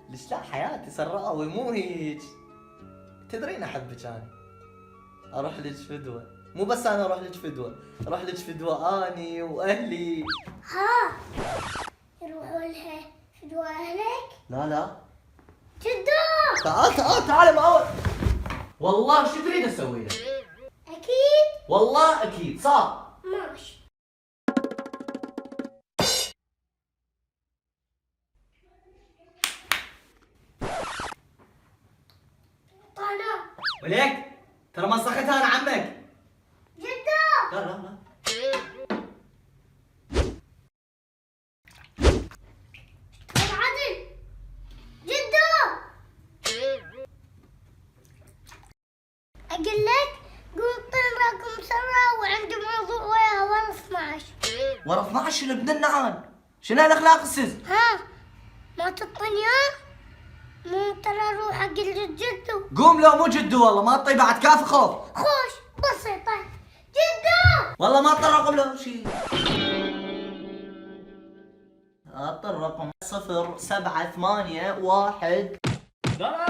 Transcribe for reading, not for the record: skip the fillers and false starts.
ليش لا حياتي سراوي مو هيج. تدرين احبك انا. اروح لك فدوه، مو بس انا اروح لك فدوه، اروح لك فدوه اني واهلي. ها يروحوا لها فدوة اهلك؟ لا جدو تعال معود. والله شو تريد اسوي لك؟ اكيد والله اكيد صار. ماشي. طالع وليك ترى مسختها انا عمك. جدو لا عدل جدو اقول لك قوم طلع راكم بسرعة وعندي موضوع وياها ورا 12. ورا 12 ابن النعال. شنو هالاخلاق السز؟ ها ما تطنيان مو ترى روح حق جدو. قوم لو مو جدو والله ما تطي بعد كافي خوف. خوش بسيطة جدو. والله ما اضطر اقول له شيء. اضطر رقم 0781. لا